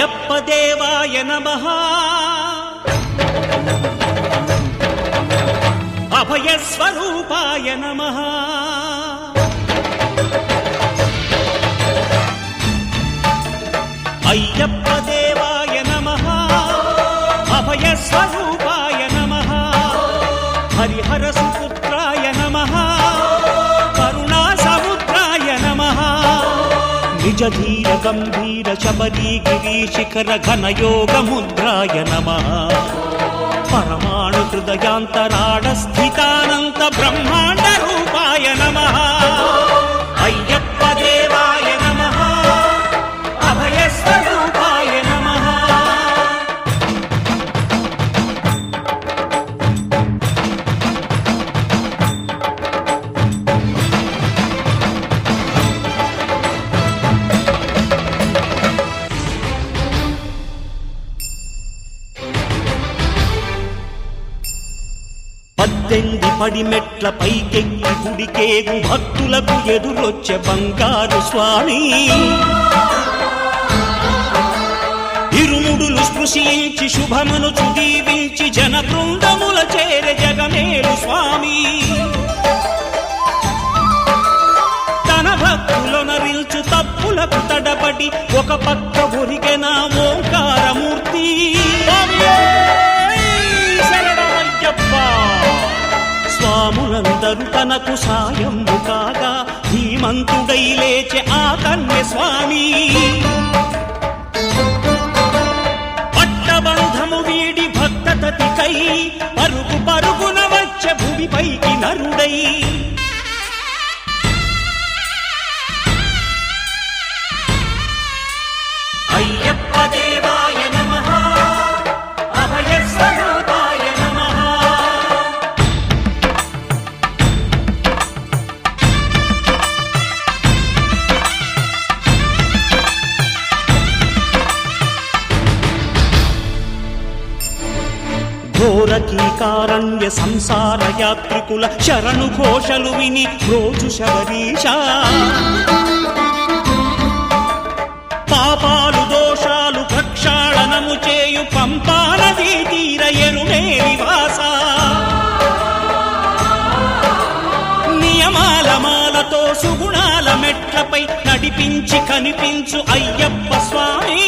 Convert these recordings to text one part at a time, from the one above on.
అయ్యప్ప దేవాయ నమః అభయ స్వరూపాయ నమః అయ్యప్ప దేవాయ నమః అభయ స్వరూపాయ నమః హరిహర సుపుత్రాయ నమః కరుణా సముద్రాయ నమః నిజ ధీర గంభీర శబరీ గిరి శిఖర ఘన యోగ ముద్రాయ నమః పరమాణు హృదయాంతరాడ స్థితానంత బ్రహ్మాండ రూపాయ నమః అయ్యప్ప దేవాయ నమః అభయ స్వరూపాయ నమః పద్దెంది పడిమెట్ల పైకెక్కి గుడికేగు భక్తులకు ఎదురొచ్చే బంగారు స్వామి ఇరుముడులు స్పృశించి శుభమనుచు దీవించి జన బృందముల చేరే జగమేలు స్వామి తన భక్తులొనరిల్చు తప్పులకు తడబడి ఒక పక్క ఒరిగెన ఓంకారమూర్తి స్వాములందరూ తనకు సాయము కాగా ధీమంతుడై లేచే ఆ కన్య స్వామి పట్టబంధము వీడి భక్తతతికై పరుగు పరుగున వచ్చే భూమిపైకి నరుడై అయ్యప్ప దేవాయ నమః అభయ స్వరూపాయ నమః ఘోరకీకారణ్య సంసార యాత్రికుల శరణు ఘోషలు విని రోజు శబరీష పాపాలు దోషాలు ప్రక్షాళనము చేయు పంపానదీ తీర ఎరుమే నివాస నియమాల మాలతో సుగుణాల మెట్లపై నడిపించి కనిపించు అయ్యప్ప స్వామి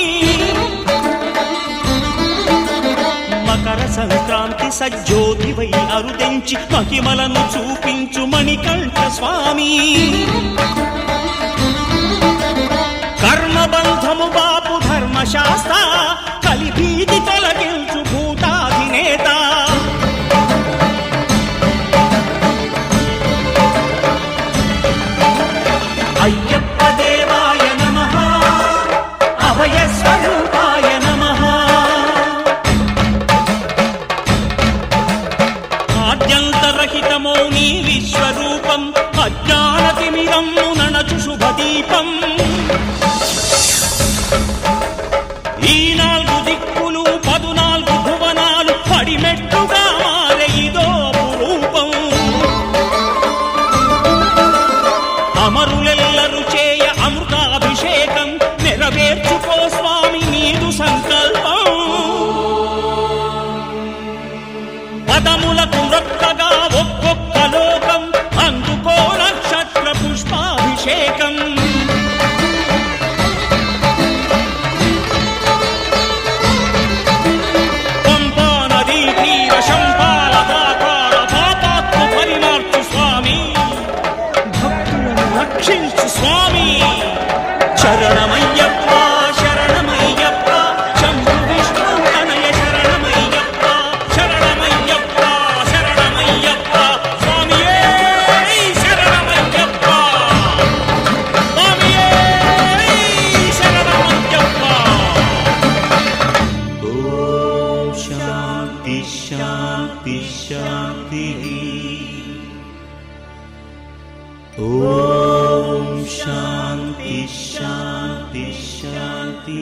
మకర సంక్రాంతి సజ్జోతివై అరుదెంచి మహిమలను చూపించు మణికంఠ స్వామి కర్మబంధము బాపు ధర్మశాస్త్ర కలిభీతి తొలగించు భూతాధినేత అయ్యప్ప దేవాయ నమః అభయ స్వరూపాయ నమః ఆద్యంతరహితమో నీ విశ్వరూపం అజ్ఞానతిమిరమ్ము ననచు శుభదీపం ఈ 4 దిక్కులు 14 భువనాలు పడిమెట్టుగా మారే ఇదో రూపం అమరులెల్లరు చేయ అమృతాభిషేకం నెరవేర్చుకో స్వామి నీదు సంకల్పం పదములకు రొక్కగా ఒక్కొక్క లోకం అందుకో నక్షత్ర పుష్పాభిషేకం పంపా నదీ తీర శంపాల దాకార పాపాత్మ పరిమార్చు స్వామి భక్తులను రక్షించు స్వామి శరణమయ్యప్ప శరణమయ్యప్ప శంభు విష్ణు తనయ శరణమయ్యప్ప శరణమయ్యప్ప శరణమయ్యప్ప స్వామియే శరణమయ్యప్ప స్వామియే శరణమయ్యప్ప ఓం శాంతి శాంతి శాంతి ఓం శాంతి శాంతి శాంతి